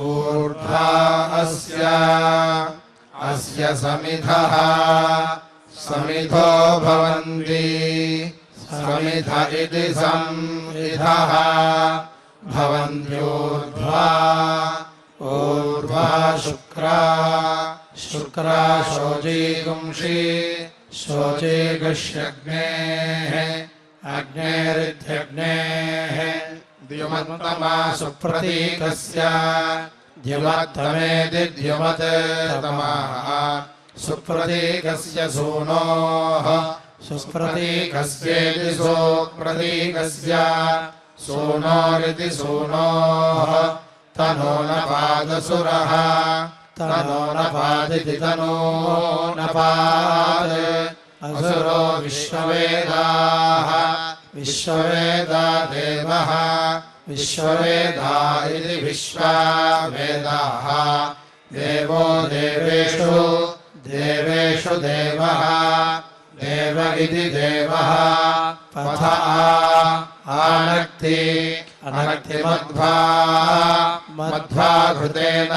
ऊर्ध्वा अस्य समिधः समिधो भवन्ति समिध इति संविधः भवन्त्यूर्ध्वा ऊर्ध्वा शुक्रा शोचीगुंषि शोचीगुष्यग्नेः अग्नेरित्यग्नेः द्युमत्तमा सुप्रतीकस्य द्युमत्तमेति द्युमत्तमः सुप्रतीकस्य सूनोः सुप्रतीकस्येति सुप्रतीकस्य सूनोरिति सूनोः तनो न पादसुरः तनो न पादिति तनो न पाद असुरो विश्ववेदाः विश्ववेदा देवः विश्ववेदा इति विश्ववेदाः देवो देवेषु देवेषु देवः देव इति देवः पथ आनक्ति अनक्तिमध्वा मध्वा घृतेन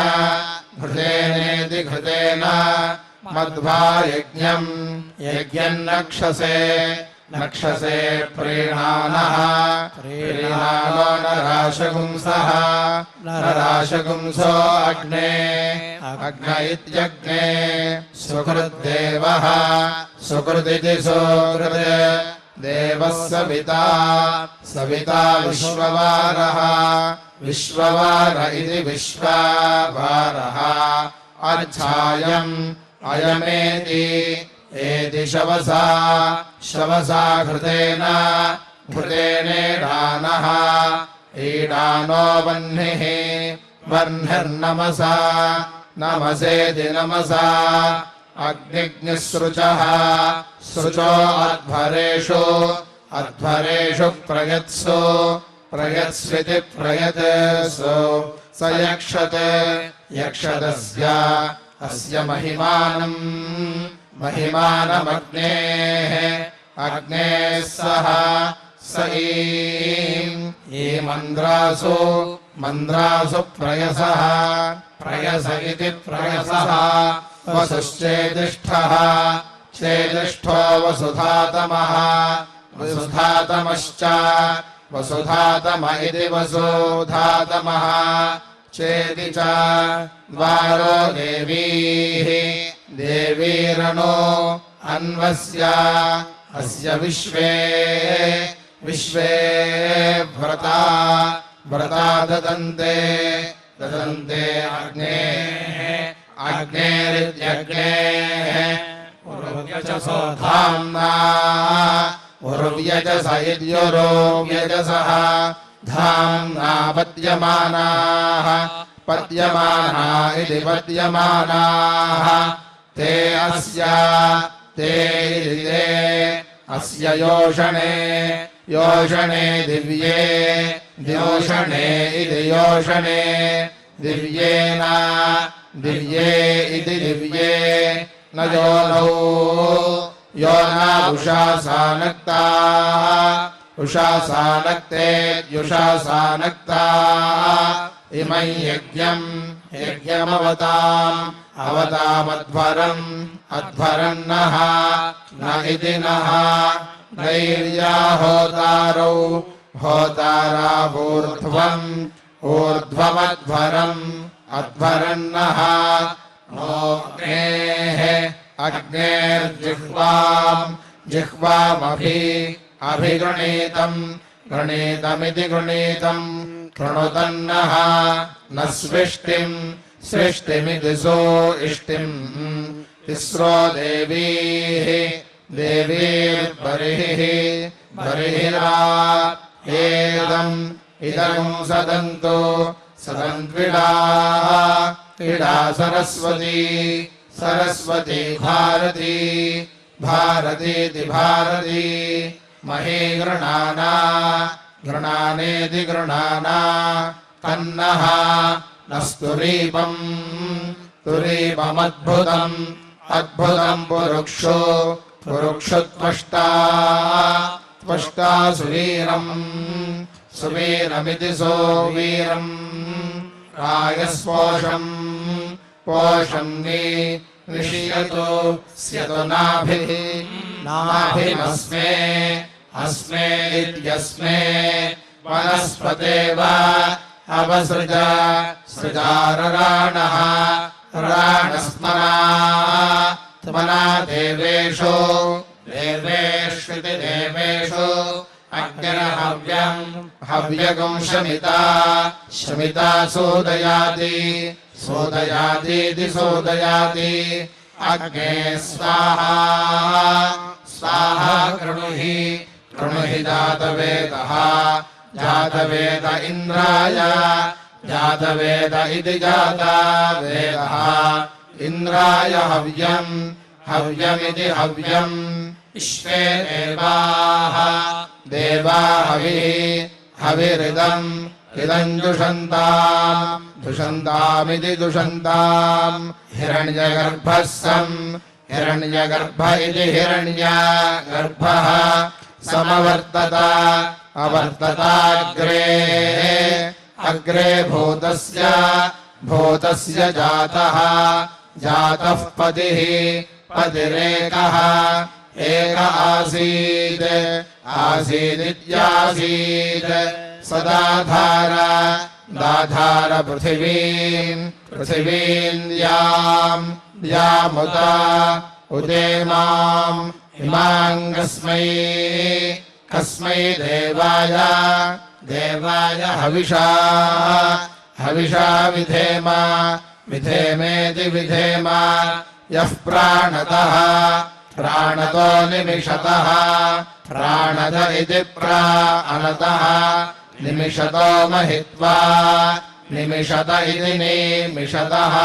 घृतेनेति घृतेन मध्वा यज्ञम् यज्ञम् नक्षसे नक्षसे प्रीणानः प्रीणानो नराशगुंसः नराशगुंसो अग्ने अग्न इत्यग्ने सुकृद्देवः सुकृदिति सुकृत् देवः सविता सविता विश्ववारः विश्ववार इति विश्ववारः अर्चायम् अयमेति एति शवसा शवसा घृतेन घृतेनेडानः ईडानो वह्निः वह्निर्नमसा नमसेति नमसा अग्निग्निसृचः सृचो अध्वरेषु अध्वरेषु प्रयत्सु प्रयत्स्विति प्रयत्सु स यक्षते यक्षतस्य अस्य महिमानम् महिमानमग्नेः अग्नेः सह स ईमन्द्रासु मन्द्रासु प्रयसः प्रयस इति प्रयसः वसुश्चेदिष्ठः चेदिष्ठो वसुधातमः वसुधातमश्च वसुधातम इति वसुधातमः चेति च द्वारो देवीः देवीरनो अन्वस्य अस्य विश्वे विश्वे व्रता व्रता ददन्ते ददन्ते अग्नेः अग्नेरित्यग्नेः उरुव्यजसो धाम्ना उरुव्यजस इत्युरुव्यजसः धाम्ना पद्यमानाः पद्यमाना इति पद्यमानाः ते अस्य ते अस्य योषणे योषणे दिव्ये योषणे इति योषणे दिव्येन दिव्ये इति दिव्ये न योनौ योना उषासानक्ता उषासानक्तेद्युषासानक्ता इमं यज्ञम् यज्ञमवताम् अवतामध्वरम् अध्वरन्नः न इति नः नैर्या होतारौ होतारावूर्ध्वम् ऊर्ध्वमध्वरम् अध्वरन्नः अग्नेः अग्नेर्जिह्वाम् जिह्वामभिगृणीतम् गृणीतमिति गृणीतम् कृणुतन्नः न स्विष्टिम् सृष्टिमिति सो इष्टिम् तिस्रो देवीः देवीर्बर्हिः बर्हिरा एदम् इदम् सदन्तु सदन्त्विडा इडा सरस्वती सरस्वती भारती भारतीति भारती मही गृणाना गृणानेति गृणाना तन्नः नस्तुरीपम् तुरीपमद्भुतम् अद्भुतम् पुरुक्षो पुरुक्षु त्वष्टा त्वष्टा सुवीरम् सुवीरमिति सोवीरम् रायस्पोषम् पोषम् निष्यतो स्यतो नाभिः नाभिमस्मे अस्मे इत्यस्मे वनस्पते वा अवसृज सृजारराणः राणस्मना त्मना देवेषु देवेष्विति देवेषु अग्निर्हव्यम् हव्यगुं शमिता शमिता सोदयाति सोदयातीति सोदयाति अग्ने स्वाहा स्वाहा कृणुहि कृणुहि जातवेदः जातवेद इन्द्राय जातवेद इति जातवेदः इन्द्राय हव्यम् हव्यमिति हव्यम् विश्वे देवाः देवा हविः हविरिदम् इदम् दुषन्ताम् दुषन्तामिति दुषन्ताम् हिरण्यगर्भः सम् हिरण्यगर्भ इति हिरण्यगर्भः समवर्तत अवर्तताग्रे अग्रे भूतस्य भूतस्य जातः जातः पतिः पतिरेकः एक आसीत् आसीदित्यासीत् सदाधार दाधार पृथिवीम् पृथिवीम् द्यामुत उदेमाम् इमाम् कस्मै देवाय देवाय हविषा हविषा विधेम विधेमेति विधेम यः प्राणतः प्राणतो निमिषतः प्राणत इति प्राणतः निमिषतो महित्वा निमिषत इति निमिषतः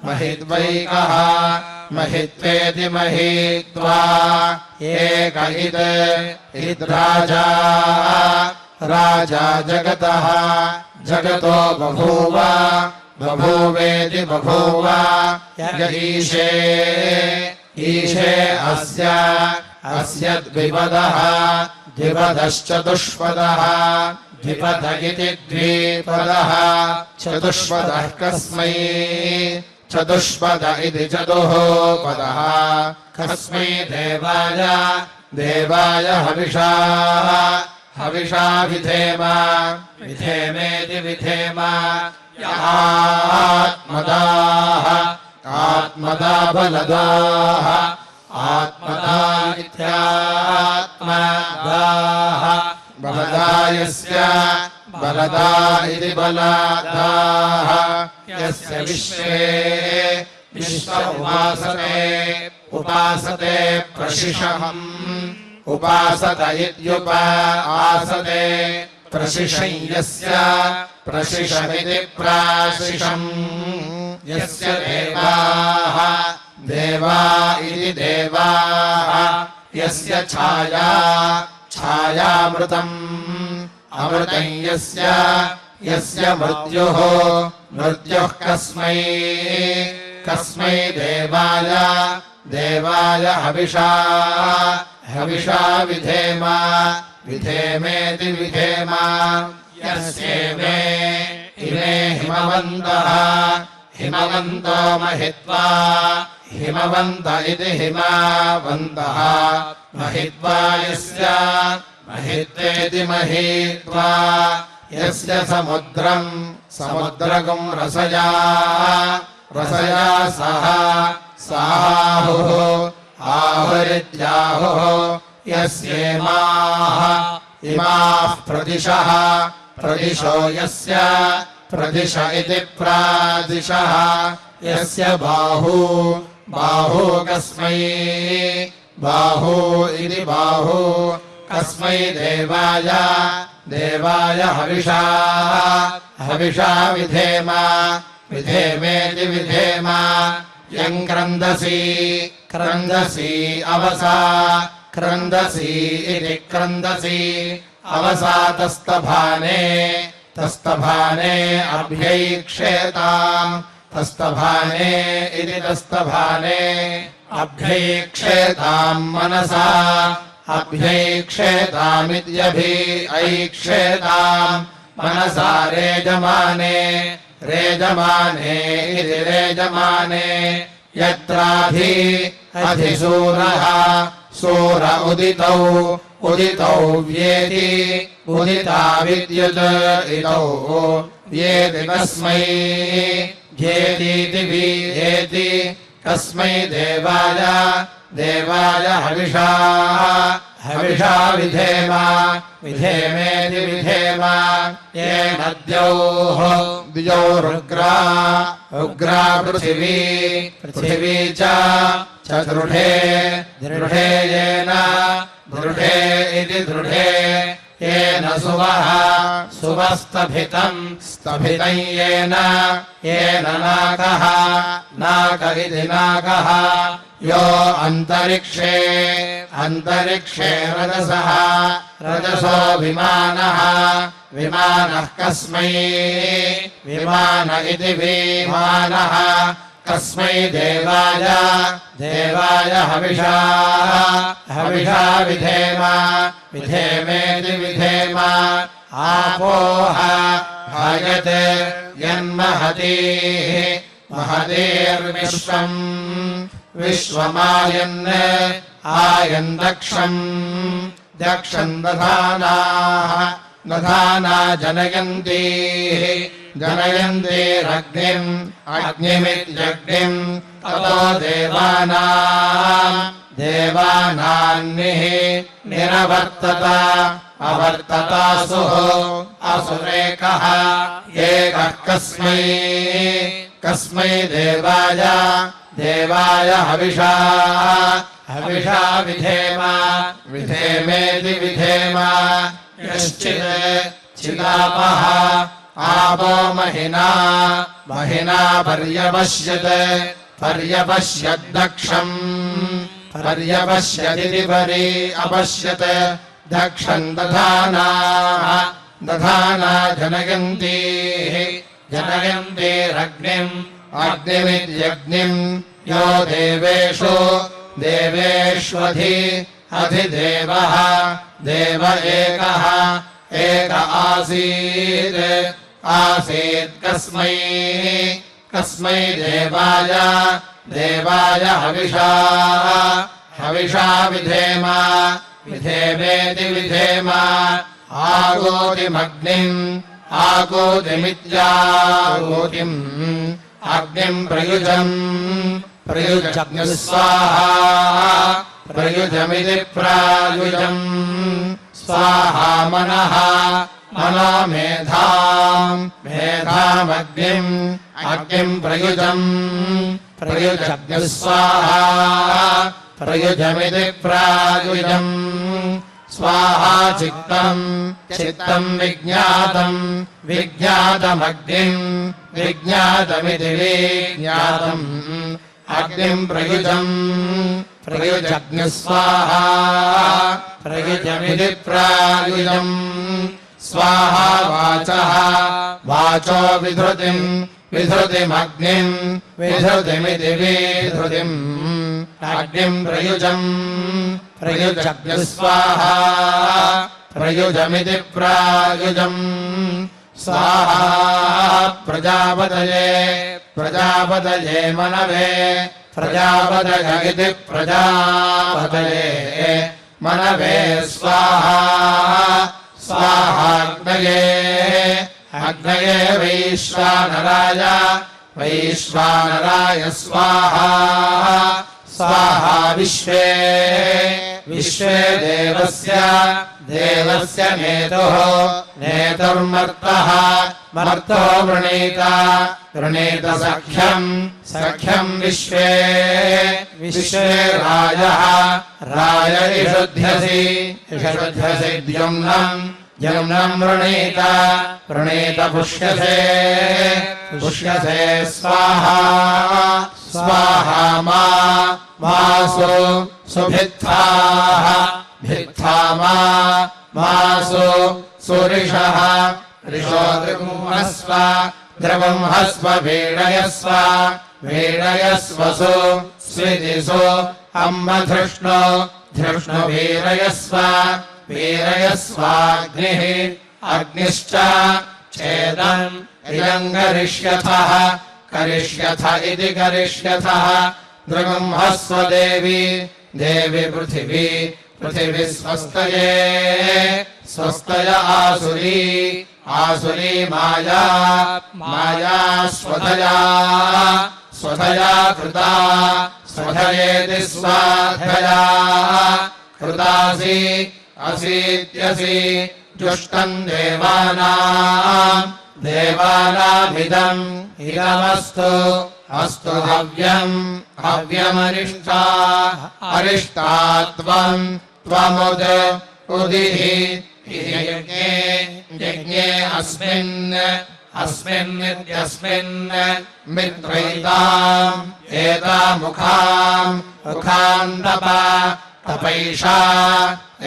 महित्वैकः महित्वेति महित्वा एक इद्राजा राजा जगतः जगतो बभूव बभूवेति बभूव य ईशे ईशे अस्य द्विपदः द्विपदश्चतुष्पदः द्विपद इति द्विपदः चतुष्पदः कस्मै चतुष्पद इति चतुःपदः कस्मै देवाय देवाय हविषा हविषा विधेम विधेमेति विधेम आत्मदाः आत्मदा बलदाः आत्मदा इत्यात्मदाः बलदायस्य बलदा इति बलदाः यस्य विश्वे विश्व उपासते उपासते प्रशिषहम् उपासत इत्युपासते प्रशिषं यस्य प्रशिषमिति प्राशिषम् यस्य देवाः देवा इति देवाः यस्य छाया छायामृतम् अमृतं यस्य यस्य मृत्युः मृत्युः कस्मै कस्मै देवाय देवाय हविषा हविषा विधेम विधेमेति विधेम यस्येमे इमे हिमवन्तः हिमवन्तो महित्वा हिमवन्त इति हिमवन्तः महित्वा यस्य महित्वेति महित्वा यस्य समुद्रम् समुद्रगुं रसया रसया सह साहुः आहुरित्याहुः यस्येमाः इमाः प्रदिशः प्रदिशो यस्य प्रदिश इति प्रादिशः यस्य बाहू बाहू कस्मै बाहू इति बाहू कस्मै देवाय देवाय हविषा हविषा विधेम विधेमेति विधेम यं क्रन्दसि क्रन्दसि अवसा क्रन्दसि इति क्रन्दसि अवसा तस्तभाने तस्तभाने अभ्यैक्षेताम् तस्तभाने इति तस्तभाने अभ्यैक्षेताम् मनसा ऐक्षेताम् मनसा रेजमाने इति रेजमाने यत्राधिसूरः सूर उदितौ व्येति उदिता विद्युत् इतौ व्येति कस्मै घेतीति विधेति कस्मै देवाय हविषा विधेमेति विधेम येन द्यौरुग्रा पृथिवी च दृढे येन दृढे इति दृढे येन सुवस्तभितं येन नाक इति नाकः यो अन्तरिक्षे रजसो विमानः कस्मै विमान इति विमानः कस्मै देवाय हविषा विधेमेति विधेम आपोह हयते यन्महतीर्विश्वम् विश्वमायन् आयन् दक्षम् दधाना जनयन्तीरग्निम् अग्निमित्यग्निम् ततो देवानान्निः अवर्ततासुः असुरेकः एकः कस्मै देवाय हविषा विधेमेति विधेम यश्चिदापः आपो महिना पर्यपश्यद्दक्षम् पर्यपश्यदिति अपश्यत् दक्षम् दधाना जनयन्तीरग्निम् अग्निमित्यग्निम् यो देवेष्वधिदेवः देव एक आसीत् कस्मै देवाय हविषा विधेमेति विधेम आगोतिमित्यागोतिम् अग्निम् प्रयुजग्निस्वाहा प्रयुजमिति प्रायुजम् स्वाहा मनो मेधामग्निम् प्रयुजग्निस्वाहा प्रयुजमिति प्रायुजम् स्वाहा चित्तम् विज्ञातमग्निम् विज्ञातमिति विज्ञातम् अग्निम् प्रयुजग्निस्वाहा प्रयुजमिति प्रायुजम् स्वाहा वाचो विधृतिमग्निम् विधृतिमिति विधृतिम् अग्निम् प्रयुजग्निस्वाहा प्रयुजमिति प्रायुजम् स्वाहा प्रजापतये मनवे प्रजापतय इति प्रजापतये मनवे स्वाहा अग्नये वैश्वानराय स्वाहा विश्वे देवस्य नेतुर्मर्तः मर्तो वृणीत सख्यम् विश्वे राय इषुध्यसि द्युम्नम् वृणीत पुष्यसे स्वाहा मासु भित्था मासु सुरिषः ऋषो द्रवम् हस्व वीणयस्वसु स्विदिषु अम्मधृष्णो धृष्णुवीरयस्व वीरयस्वाग्निः अग्निश्च छेदम् इदम् करिष्यथः करिष्यथ इति करिष्यथः दृगुंहस्व देवी देवी पृथिवी पृथिवी स्वस्तये स्वस्तय आसुरी आसुरी माया माया स्वधया स्वधया कृता स्वधयेति स्वाधया कृतासि असीत्यसि जुष्टम् देवानाम् देवानामिदम् इदमस्तु अस्तु हव्यम् हव्यमरिष्टा अरिष्टा त्वम् त्वमुद उदिः यज्ञे यज्ञे अस्मिन् अस्मिन्नित्यस्मिन् मित्रैताम् एतामुखाम् मुखाम् तप तपैषा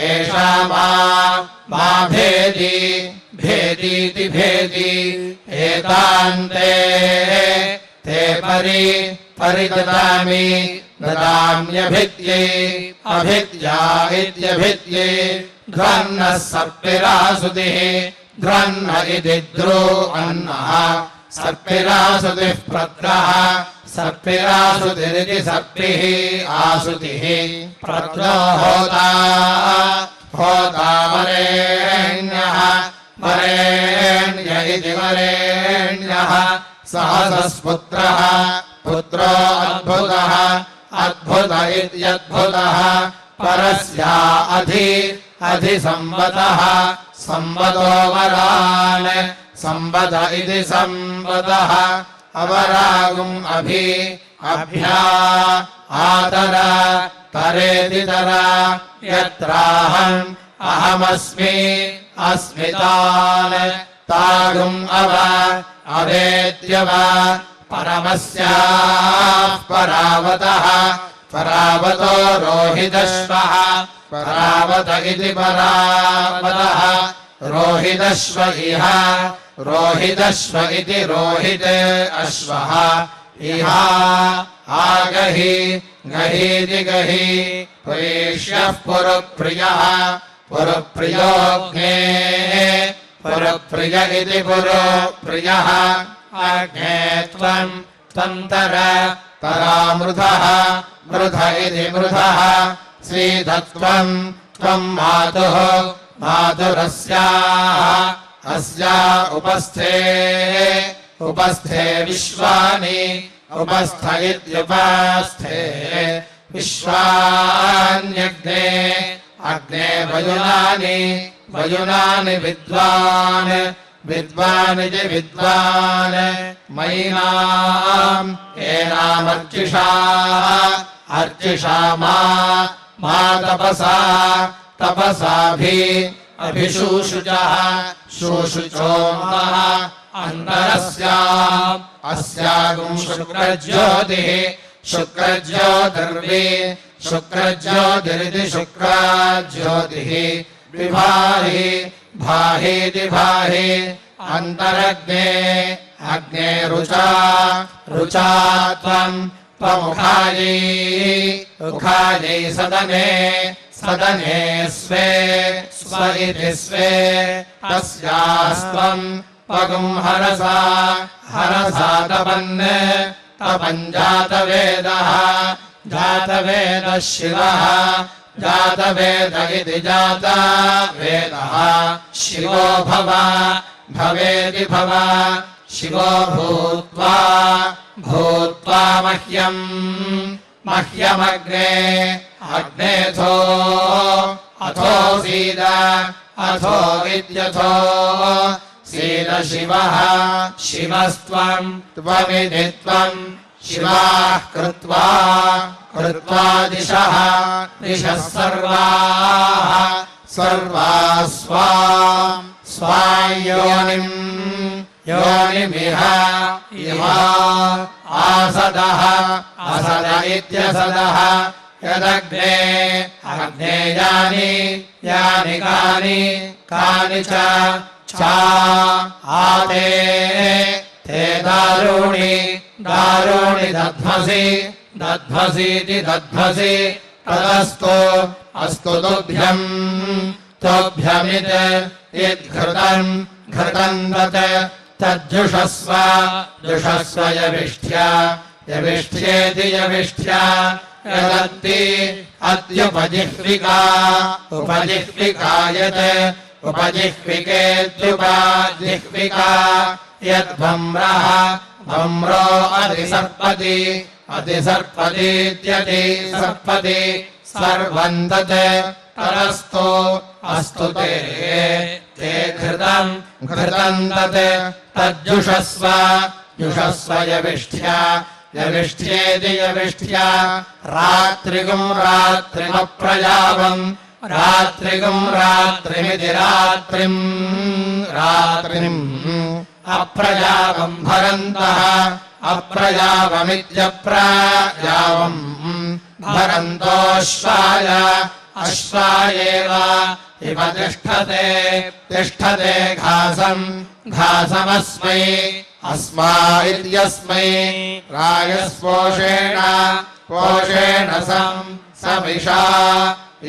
एषा मा भेदी भेदीति भेदी एतान्ते ते परिददामि ददाम्यभिद्यै अभिद्या इत्यभिद्यै ध्वन्नः सर्पिरासुतिः ध्वन्न इति द्रो अन्नः सर्पिरासुतिः प्रद्रः सर्पिरासुतिरिति सर्पिः आसुतिः प्रद्रो होता होता वरेण्यः वरेण्य इति वरेण्यः सहसस्पुत्रः पुत्रो अद्भुतः अद्भुत इत्यद्भुतः परस्या अधिसंवतः संवतो वरान् संवत इति संवतः अवरागुम् अभ्या आतर तरेति तरा यत्राहम् अहमस्मि अस्मितान् तागुम् अवेद्यव परमस्याः परावतः परावतो रोहितश्वः परावत इति परावतः रोहितश्व इह रोहितश्व इति रोहित अश्वः इह आगहि गहीति गहि पुरेष्यः पुरप्रियः पुरप्रियोऽग्ने पुरप्रिय इति पुरप्रियः अग्ने त्वम् त्वन्तर तरामृधः मृध इति मृधः सीधत्वम् त्वम् मातुः मातुरस्याः अस्या उपस्थे उपस्थे विश्वानि उपस्थ इत्युपस्थे विश्वान्यग्ने अग्ने वयुनानि वयुनानि विद्वान् विद्वान् इति विद्वान् मयिनाम् एनामर्चिषा अर्चिषा मा तपसा तपसाभिशूषुचः शूषुचोऽन्तः अन्तरस्याम् अस्यागुम् शुक्रज्योतिः शुक्रज्योतिर्वि शुक्रज्योतिरिति शुक्रज्योतिः विभाहि भाहीति भाहि अन्तरग्ने अग्ने रुचा रुचा त्वम् त्वमुखायै उखायै सदने सदने स्वे स्व इति स्वे तस्यास्त्वम् पगुम् हरसा हरसा तपन् तपञ्जातवेदः जातवेदः शिवः जातवेद इति जातवेदः शिवो भव भवेति भव शिवो भूत्वा भूत्वा मह्यम् मह्यमग्ने अग्नेथो अथो सीद अथो विद्यथो सीद शिवः शिवस्त्वम् त्वमिति त्वम् शिवाः कृत्वा कृत्वा दिशः दिशः सर्वाः सर्वाः स्वायोनिम् योनिमिह इह आसदः असद इत्यसदः यदग्ने अग्ने यानि यानि कानि कानि च आते ते दारूणि दारूणि दध्मसि दध्मसीति दध्मसि तदस्तु अस्तु तुभ्यम् तोभ्यमित् यद्घृतम् घृतम् तज्जुषस्व जुषस्व यविष्ठ्या यविष्ठ्येति यविष्ठ्या यदत्ति अद्युपजिह्विका उपजिह्विकायत् उपजिह्विकेत्युपजिह्विका यद्भम्रः भम्रो अधिसर्पति अधिसर्पतीत्यतिसर्पति सर्वम् तत् तदस्तु अस्तु ते घृतम् घृतम् तत् तज्जुषस्व जुषस्व यविष्ठ्या यविष्ठ्येति यविष्ठ्या रात्रिगुम् रात्रिमप्रजावम् रात्रिगुम् रात्रिमिति रात्रिम् रात्रिम् अप्रजावम् भरन्तः अप्रजावमित्यप्रजावम् भरन्तोऽश्वाय अश्वायेव इव तिष्ठते तिष्ठते घासम् घासमस्मै अस्मा इत्यस्मै रायस्पोषेण पोषेण समिषा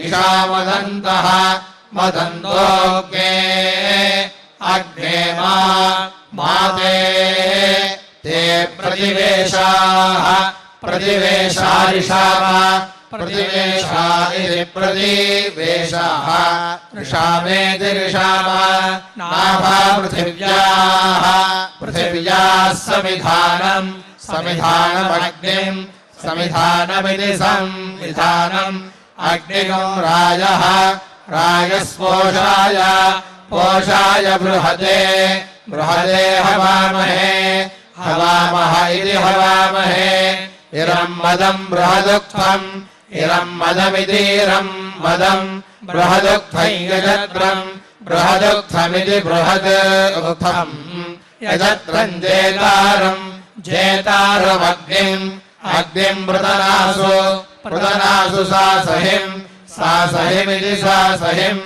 इषा मदन्तः मदन्तोऽग्ने अग्ने माते ते प्रतिवेशाः प्रतिवेशारिषाव प्रतिवेशा इति प्रतिवेशाः ऋषामेति ऋषाव नाभा पृथिव्याः पृथिव्याः समिधानम् समिधानमग्निम् समिधानमिति संविधानम् अग्निगम् राजः राजस्पोषाय पोषाय बृहते बृहते हवामहे हवामः इति हवामहे इरम् मदम् बृहदुक्थम् इरम् मदमितीरम् मदम् बृहदुक्थम् यजत्रम् बृहदुक्थमिति बृहदुक्थम् यजत्रम् जेतारम् जेतारमग्निम् अग्निम् पृतनासु पृतनासु सासहिम् सासहिमिति सासहिम्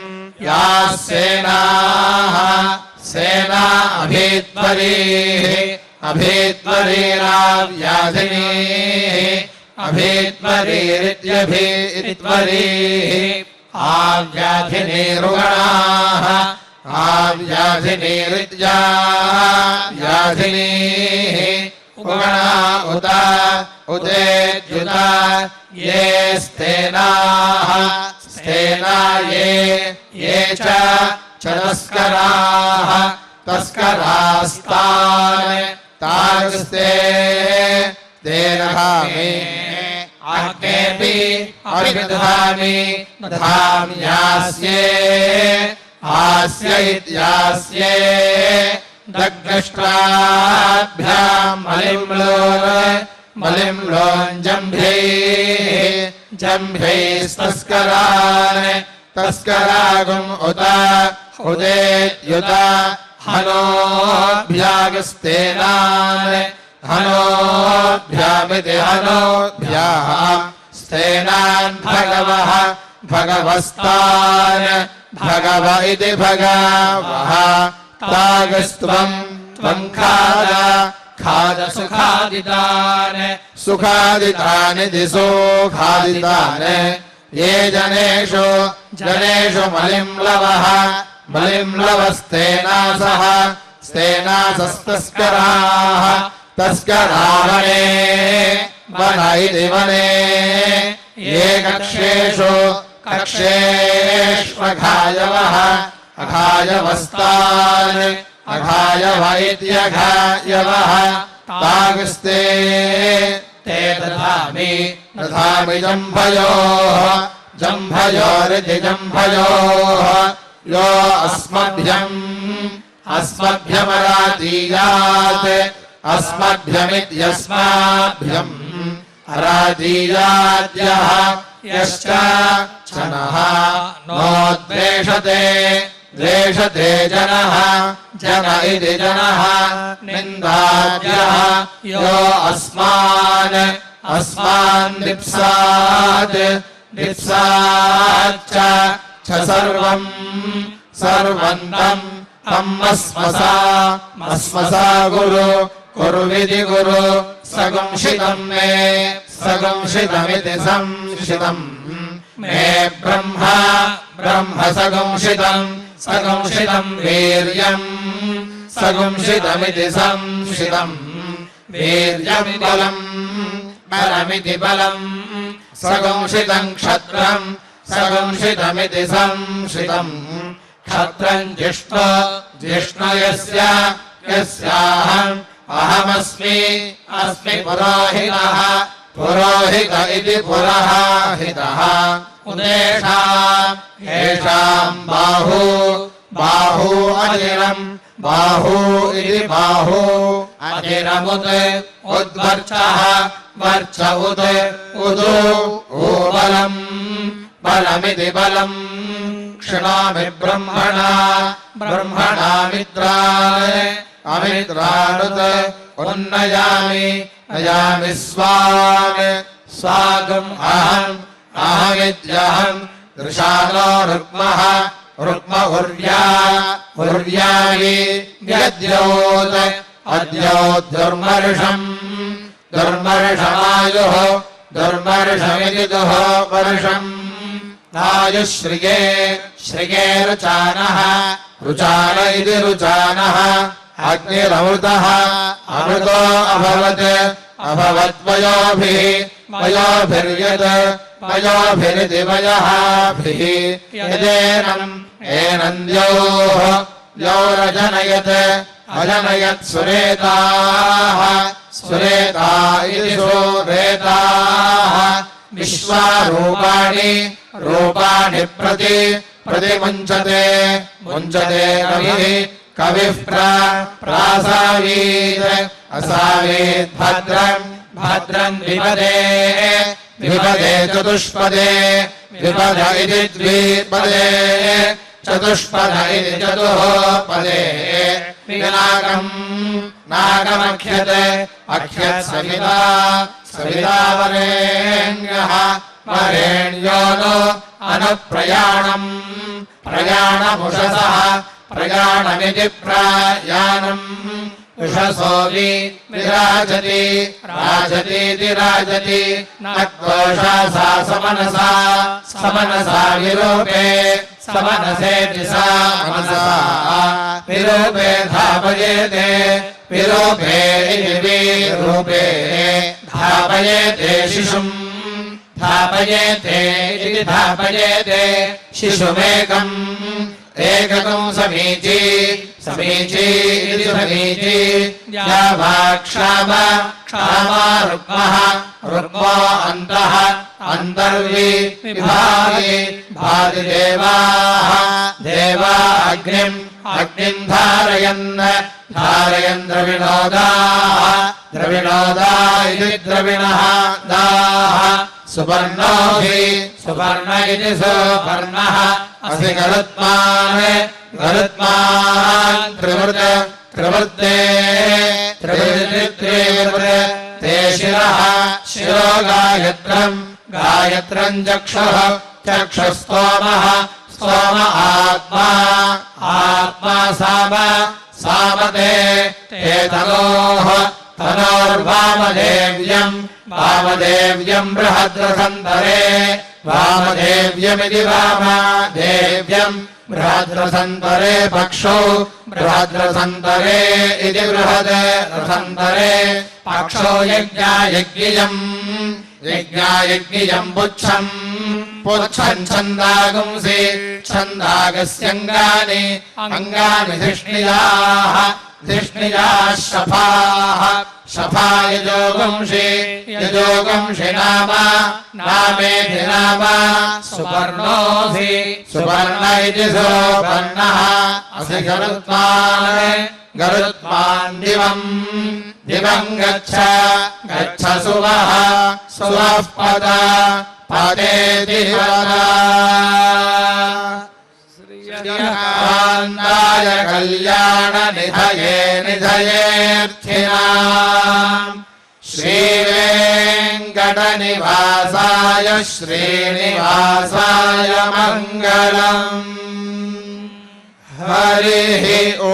याः सेनाः सेना अभीत्वरीः अभीत्वरीराव्याधिनीः अभीत्वरीरित्यभीत्वरीः आव्याधिनीरुगणाः आव्याधिनीरित्याव्याधिनीः उगणा उत उदेद्युता ये स्तेनाः स्तेना ये च तस्कराः तस्करास्तान् तास्ते तेरहामि आग्नेऽपि अभिदधामि दधाम्यास्ये आस्य इत्यास्ये दग्धष्ट्राभ्याम् मलिम् लोञ्जम्भ्यैः जम्भ्यैस्तस्करान् तस्करागुम् उत उदेद्युत हनोभ्यागस्तेनान् हनोभ्यामिति हनोभ्याः स्तेनान् भगवः भगवस्तान् भगव इति भगवः तागस्त्वम् त्वम् खाद खाद सुखादितान् सुखादितानिति सुखादितान् ये जनेषु जनेषु मलिम्लवः मलिम्लवस्तेनासः स्तेनासस्तस्कराः तस्करा वने वन इति वने ये कक्षेषु कक्षेष्वघायवः अघायवस्तान् अघायव इत्यघायवः तागस्ते ते दधामि दधामि जम्भयोः जम्भयोरिति जम्भयोः यो अस्मभ्यम् अस्मभ्यमराजीयात् अस्मभ्यमित्यस्माभ्यम् अराजीयाद्यः यश्च जनः नोद्वेषते द्वेषते जनः जन इति जनः निन्दाद्यः यो अस्मान् अस्मान् दिप्सात् दिप्साच्च सर्वम् सर्वम् तम् मस्मसा गुरु कुर्विधि गुरु सगुंशितम् मे सगुंशितमिति संशितम् मे ब्रह्मा ब्रह्म सगुंषितम् वीर्यम् सगुंषितमिति संशितम् वीर्यम् बलमिति बलम् सगुंषितम् क्षत्रम् सगुंषितमिति संशितम् क्षत्रम् जिष्णु यस्याहम् अहमस्मि पुरोहितः पुरोहित इति पुरोहितः येषाम् बाहू अजिरम् बाहू इति बाहू अजिरमुत् उद्वर्चः वर्च उदु बलम् बलमिति बलम् क्षिणामि ब्रह्मणा अमित्रानुत् उन्नयामि स्वागम् अहमिद्यहम् दृशालो रुक्म उर्व्यायि दुर्मर्षमायुः दुर्मर्षमिति दुः वर्षम् आयुश्रिये रुचानः रुचान इति रुचानः अग्निरमृतः अमृतो वयोभिरिति वयःभिः अजनयत् सुरेताः इति सुरेताः विश्वारूपाणि प्रतिमुञ्चते कविः प्रासावीत् असावीत् भद्रम् विपदे चतुष्पदे विपद इति द्विपदे चतुष्पद इति चतुःपदे नागमख्यते सवितावरेण्यः वरेण्यो नो प्रयाणमुषसः प्रयाणमिति प्रयाणम् उषसो राजतीति नक्तोषा सा समनसा विरूपे समनसेति सा मनसा विरूपे धापयेते विरूपे इति विरूपे धापयेते शिशुम् धापयेते इति धापयेते शिशुमेकम् समीची इति समीची क्षामा रुक्मो अन्तः अन्तर्विभाति देवा अग्निम् धारयन् द्रविणोदा इति द्रविणः दाः सुपर्ण इति सुपर्णः असि गरुत्मान् त्रिवृत्ते ते शिरो गायत्रम् चक्षुस्तोमः आत्मा सामते ते तनोर्वामदेव्यम् बृहद्रसन्तरे वामदेव्यमिति वामदेव्यम् बृहद्रसन्तरे पक्षौ बृहद्रसन्तरे इति बृहद्रसन्तरे पक्षौ यज्ञायज्ञियम् पुच्छम् छन्दागुंसि छन्दागस्यङ्गानि धिष्णियाः शफा यजोगुंषि नामेति नाम सुपर्ण इति सुपर्णः असि गरुत्मान् दिवम् गच्छ सुवः पदेति श्रीकान्ताय कल्याण निधयेऽर्थिनाम् श्रीवेङ्कटनिवासाय श्रीनिवासाय मङ्गलम् हरिः ॐ।